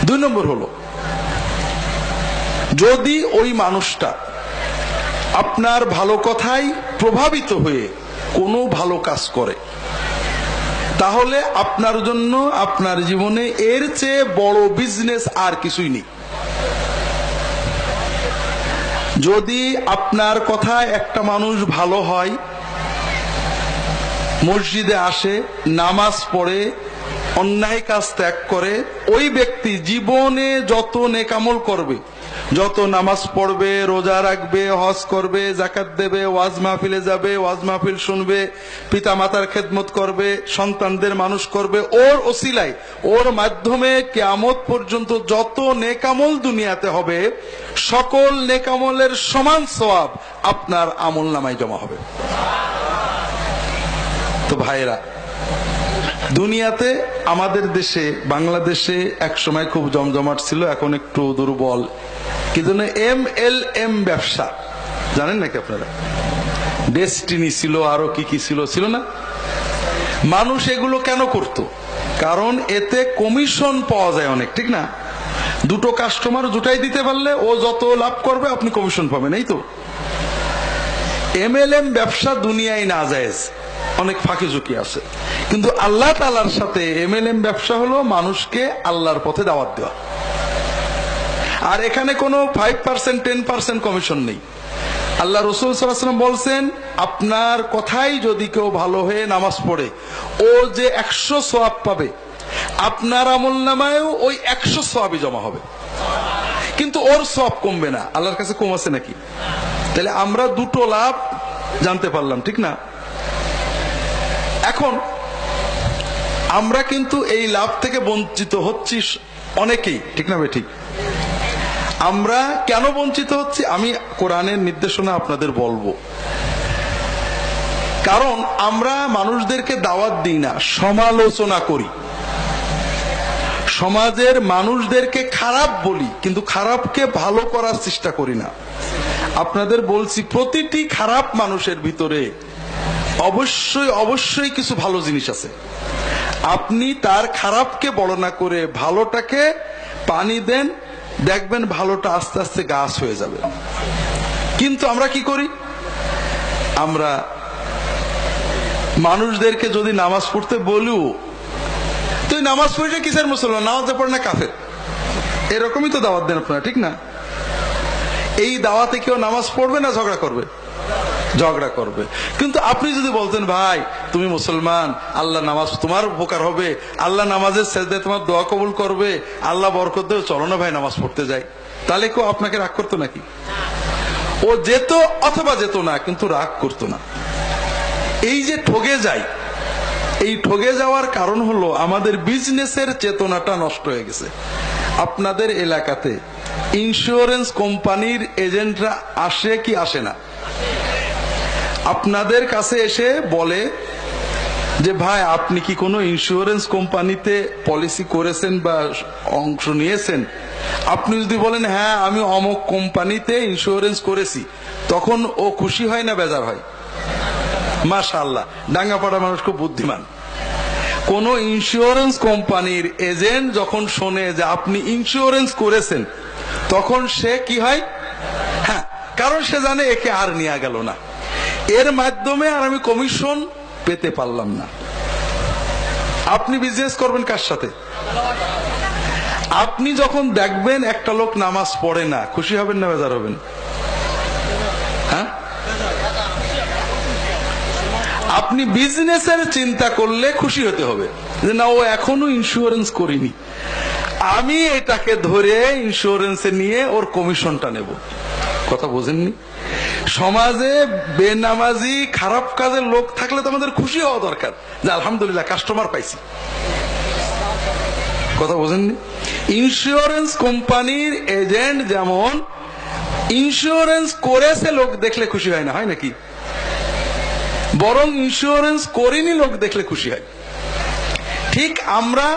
দুই নম্বর হলো, যদি ওই মানুষটা আপনার ভালো কথায় প্রভাবিত হয়ে কোনো ভালো কাজ করে, তাহলে আপনার জন্য আপনার জীবনে এর চেয়ে বড় বিজনেস আর কিছুই নেই। যদি আপনার কথায় একটা মানুষ ভালো হয়, মসজিদে আসে, নামাজ পড়ে, অন্যায় কাজ ত্যাগ করে, ওই ব্যক্তি জীবনে যত নেকামল করবে, যত নামাজ পড়বে, রোজা রাখবে, হজ করবে, যাকাত দেবে, ওয়াজ মাহফিলে যাবে, ওয়াজ মাহফিল শুনবে, পিতা মাতার খেদমত করবে, সন্তানদের মানুষ করবে, ওর ওসিলায়, ওর মাধ্যমে কিয়ামত পর্যন্ত যত নেকামল দুনিয়াতে হবে, সকল নেকামলের সমান সওয়াব আপনার আমল নামায় জমা হবে। তো ভাইরা, দুনিয়াতে আমাদের দেশে, বাংলাদেশে এক সময় খুব জমজমাট ছিল, এখন একটু দুর্বল। কি জন্য? MLM ব্যবসা, জানেন নাকি আপনারা? ডেস্টিনি ছিল, আরো কি কি ছিল, ছিল না? মানুষ এগুলো কেন করত? কারণ এতে কমিশন পাওয়া যায় অনেক, ঠিক না? দুটো কাস্টমার জুটাই দিতে পারলে ও যত লাভ করবে আপনি কমিশন পাবেন, এই তো। MLM ব্যবসা দুনিয়ায় না জায়েজ, অনেক ফাঁকি ঝুঁকি আছে, কিন্তু আল্লাহ তাআলার সাথে MLM ব্যবসা হলো মানুষকে আল্লাহর পথে দাওয়াত দেওয়া। আর এখানে কোনো 5% 10% কমিশন নেই। আল্লাহ রাসূল সাল্লাল্লাহু আলাইহি ওয়াসাল্লাম বলছেন, আপনার কথাই যদি কেউ ভালো হয়ে নামাজ পড়ে, ও যে 100 সওয়াব পাবে, আপনার আমলনামায়ও ওই 100 সওয়াবই জমা হবে, কিন্তু ওর সওয়াব কমবে না। আল্লাহর কাছে কম আছে নাকি? তাহলে আমরা দুটো লাভ জানতে পারলাম, ঠিক না? এখন আমরা কিন্তু এই লাভ থেকে বঞ্চিত হচ্ছি অনেকেই, ঠিক না ভাই? ঠিক। আমরা কেন বঞ্চিত হচ্ছি আমি কোরআনের নির্দেশনা আপনাদের বলবো। কারণ আমরা মানুষদেরকে দাওয়াত দিই না, সমালোচনা করি। সমাজের মানুষদেরকে খারাপ বলি, কিন্তু খারাপকে ভালো করার চেষ্টা করি না। আপনাদের বলছি, প্রতিটি খারাপ মানুষের ভিতরে অবশ্যই অবশ্যই কিছু ভালো জিনিস আছে। আপনি তার খারাপকে বড় না করে ভালোটাকে পানি দেন, দেখবেন ভালোটা আস্তে আস্তে গাছ হয়ে যাবে। কিন্তু আমরা কি করি? আমরা মানুষদেরকে যদি নামাজ পড়তে বলিও, তুই নামাজ পড়িস কিসের মুসলমান, নামাজ পড়ে না কাফের, এরকমই তো দাওয়াত দেন আপনারা, ঠিক না? এই দাওয়াতে কেউ নামাজ পড়বে না ঝগড়া করবে? ঝগড়া করবে। কিন্তু আপনি যদি বলতেন, ভাই তুমি মুসলমান, আল্লাহ নামাজ তোমার উপকার হবে, আল্লাহ নামাজের সেজদায় তোমার দোয়া কবুল করবে, আল্লাহ বরকত দেবে, চলো না ভাই নামাজ পড়তে যাই, তাহলে কেউ আপনাকে রাগ করতো নাকি? ও যেত অথবা যেত না, কিন্তু রাগ করতো না। এই যে ঠগে যায়, এই ঠগে যাওয়ার কারণ হলো আমাদের বিজনেসের চেতনাটা নষ্ট হয়ে গেছে। আপনাদের এলাকাতে ইন্স্যুরেন্স কোম্পানির এজেন্টরা আসে কি আসে না? আপনাদের কাছে এসে বলে যে ভাই আপনি কি কোনো ইন্স্যুরেন্স কোম্পানিতে পলিসি করেছেন বা অংশ নিয়েছেন? আপনি যদি বলেন হ্যাঁ আমি অমুক কোম্পানিতে ইন্স্যুরেন্স করেছি, তখন ও খুশি হয় না বেজার হয়? মাশাআল্লাহ, ডাঙ্গাপাড়া মানুষ খুব বুদ্ধিমান। কোন ইন্স্যুরেন্স কোম্পানির এজেন্ট যখন শোনে যে আপনি ইন্স্যুরেন্স করেছেন, তখন সে কি হয়? হ্যাঁ, কারণ সে জানে একে আর নেওয়া গেল না, এর মাধ্যমে আর আমি কমিশন পেতে পারলাম না। আপনি বিজনেস করবেন কার সাথে? আপনি যখন দেখবেন একটা লোক নামাজ পড়ে না, খুশি হবেন না বেজার হবেন? হ্যাঁ, আপনি বিজনেসের চিন্তা করলে খুশি হতে হবে যে না, ও এখনো ইন্স্যুরেন্স করিনি, আমি এটাকে ধরে ইন্স্যুরেন্সে নিয়ে ওর কমিশনটা নেব। কথা বোঝেননি? সমাজে বেনামাজি খারাপ কাজের লোক থাকলে তো আমাদের খুশি হওয়া দরকার যে আলহামদুলিল্লাহ কাস্টমার পাইছি। কথা বোঝেননি? ইন্স্যুরেন্স কোম্পানির এজেন্ট যেমন ইন্স্যুরেন্স করেছে লোক দেখলে খুশি হয় না, হয় নাকি? বরং ইন্স্যুরেন্স করিনি লোক দেখলে খুশি হয়। ঠিক আমরা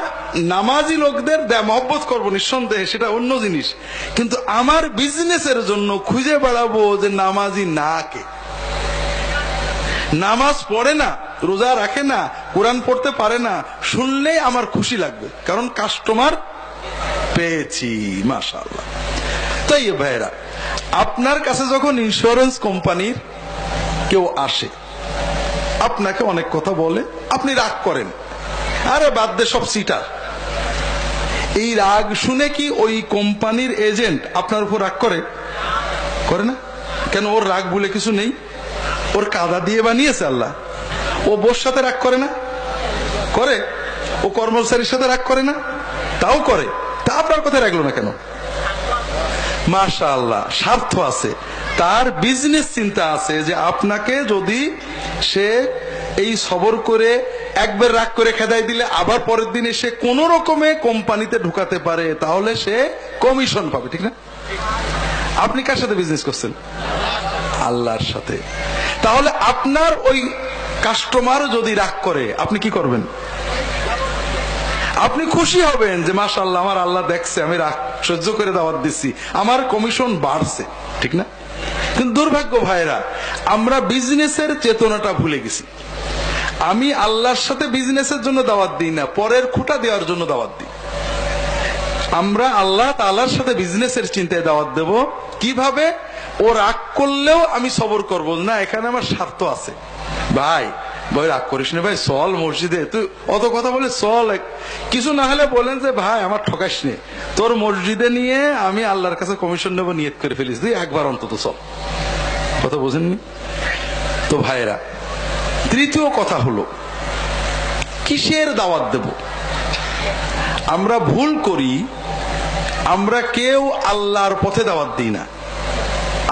নামাজি লোকদের মহব্বত করবো নিঃসন্দেহে, সেটা অন্য জিনিস, কিন্তু আমার বিজনেসের জন্য খুঁজে বেড়াবো যে নামাজি না কে, নামাজ পড়ে না, রোজা রাখে না, কোরআন পড়তে পারে না, শুনলেই আমার খুশি লাগবে, কারণ কাস্টমার পেয়েছি, মাশাআল্লাহ। তাই ভাইরা, আপনার কাছে যখন ইন্স্যুরেন্স কোম্পানির কেউ আসে, আপনাকে অনেক কথা বলে, আপনি রাগ করেন, আরে বাদ দে, সব সিটার। এই রাগ শুনে কি ওই কোম্পানির এজেন্ট আপনার উপর রাগ করে? করে না? কেন? ওর রাগ বলে কিছু নেই, ওর কাদা দিয়ে বানিয়েছে আল্লাহ। ও বোর সাথে রাগ করে না? করে। ও কর্মচারীর সাথে রাগ করে না? তাও করে। তা আপনার কথায় রাখলো না কেন? মাশাআল্লাহ, স্বার্থ আছে, তার বিজনেস চিন্তা আছে যে আপনাকে যদি সে এই সবর করে একবার রাগ করে খেদাই দিলে আবার পরের দিন এসে কোন রকমে কোম্পানিতে ঢুকাতে পারে, তাহলে সে কমিশন পাবে, ঠিক না? আপনি কার সাথে বিজনেস করছেন? আল্লাহর সাথে। তাহলে আপনার ওই কাস্টমার যদি রাগ করে, আপনি কি করবেন? আপনি খুশি হবেন যে মাশাআল্লাহ, আমার আল্লাহ দেখছে, আমি রাগ সহ্য করে দাওয়াত দিচ্ছি, আমার কমিশন বাড়ছে, ঠিক না? কিন্তু দুর্ভাগ্য ভাইরা, আমরা বিজনেসের চেতনাটা ভুলে গেছি। আমি আল্লাহর সাথে বিজনেসের জন্য দাওয়াত দিই না, পরের খুঁটা দেওয়ার জন্য দাওয়াত দিই। আমরা আল্লাহ তাআলার সাথে বিজনেসের চিন্তায় দাওয়াত দেব। কিভাবে? ও রাগ করলেও আমি সবর করব না, এখানে আমার স্বার্থ আছে। ভাই ভাই রাগ করিস না ভাই, চল মসজিদে, তুই অত কথা বলে চল, কিছু না হলে বলেন যে ভাই আমার ঠকাস নে, তোর মসজিদে নিয়ে আমি আল্লাহর কাছে কমিশন নেবো, নিয়ত করে ফেলিস, তুই একবার অন্তত চল। কথা বোঝেননি তো ভাইরা? তৃতীয় কথা হলো, কিসের দাওয়াত দেব? আমরা ভুল করি, আমরা কেউ আল্লাহর পথে দাওয়াত দিই না,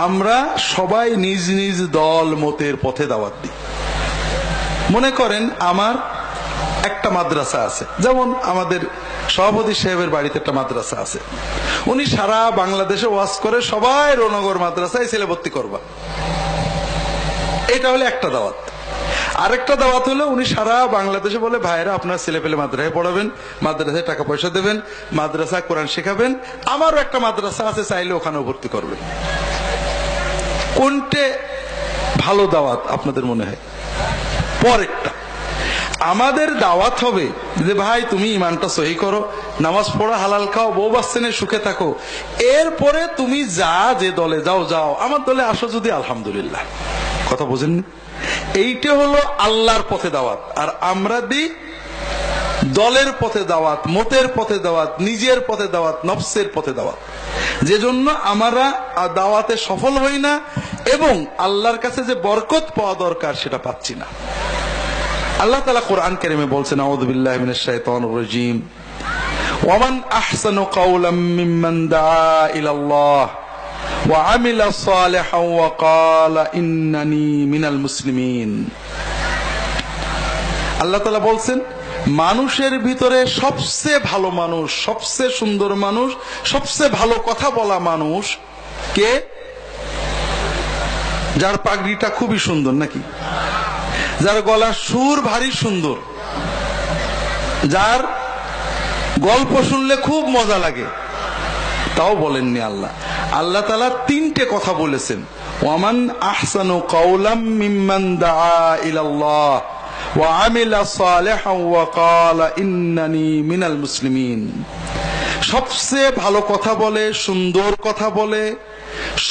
আমরা সবাই নিজ নিজ দল মতের পথে দাওয়াত দিই। মনে করেন আমার একটা মাদ্রাসা আছে, যেমন আমাদের সভাপতি সাহেবের বাড়িতে একটা মাদ্রাসা আছে, উনি সারা বাংলাদেশে ওয়াজ করে, সবাই রৌনগর মাদ্রাসায় ছেলে ভর্তি করবা, এটা হলো একটা দাওয়াত। আরেকটা দাওয়াত হলো উনি সারা বাংলাদেশে বলে, ভাইরা আপনার ছেলে পেলে মাদ্রাসায় পড়াবেন, মাদ্রাসায় টাকা পয়সা দেবেন, মাদ্রাসায় কোরআন শেখাবেন, আমারও একটা মাদ্রাসা আছে, চাইলে ওখানেও ভর্তি করবেন। কোনটা ভালো দাওয়াত আপনাদের মনে হয়? পরেরটা। আমাদের দাওয়াত হবে যে ভাই তুমি ইমানটা সহি করো, নামাজ পড়ো, হালাল খাও, বউ বাচ্চা নিয়ে সুখে থাকো, এরপরে তুমি যে দলে যাও যাও, আমার দলে আসো যদি আলহামদুলিল্লাহ। কথা বোঝেননি? এইটা হলো আল্লাহর পথে দাওয়াত। আর আমরা দিই দলের পথে দাওয়াত, মতের পথে দাওয়াত, নিজের পথে দাওয়াত, নফসের পথে দাওয়াত, যে জন্য আমরা দাওয়াতে সফল হই না এবং আল্লাহর কাছে যে বরকত পাওয়া দরকার সেটা পাচ্ছি না। আল্লাহ তাআলা কোরআন কারীমে বলছেন, আউযু বিল্লাহি মিনাশ শাইতানির রাজীম, ওয়া মান আহসানু কাওলাম মিম্মান দাআ ইলাল্লাহ ওয়া আমিলা সালিহান ওয়া ক্বালা ইন্নানি মিনাল মুসলিমিন। আল্লাহ তাআলা বলছেন, মানুষের ভিতরে সবচেয়ে ভালো মানুষ, সবচেয়ে সুন্দর মানুষ, সবচেয়ে ভালো কথা বলা মানুষ কে? যার পাগড়িটা খুবই সুন্দর, নাকি? যার গলার সুর ভারী সুন্দর, যার গল্প শুনলে খুব মজা লাগে। তাও বলেননি আল্লাহ। আল্লাহ তাআলা তিনটে কথা বলেছেন, ওয়ামান আহসানু কাওলাম মিম্মান দাআ ইলাল্লাহ ওয়া আমিলা সালিহান ওয়া ক্বালা ইন্নানি মিনাল মুসলিমিন। সবচেয়ে ভালো কথা বলে, সুন্দর কথা বলে,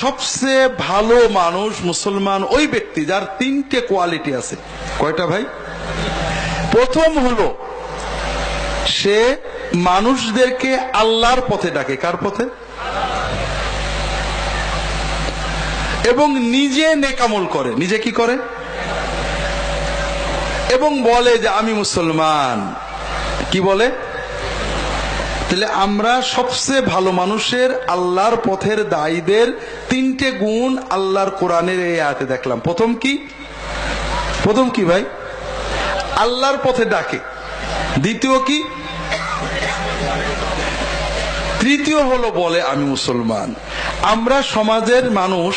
সবচেয়ে ভালো মানুষ মুসলমান ওই ব্যক্তি যার তিনটে কোয়ালিটি আছে। কয়টা ভাই? প্রথম হলো সে মানুষদেরকে আল্লাহর পথে ডাকে। কার পথে? এবং নিজে নেকামল করে। নিজে কি করে? এবং বলে যে আমি মুসলমান। কি বলে? তাহলে আমরা সবচেয়ে ভালো মানুষের, আল্লাহর পথের দায়ীদের তিনটে গুণ আল্লাহর কোরআনের এই আয়াতে দেখলাম। প্রথম কি? প্রথম কি ভাই? আল্লাহর পথে ডাকে। দ্বিতীয় কি? তৃতীয় হলো বলে আমি মুসলমান। আমরা সমাজের মানুষ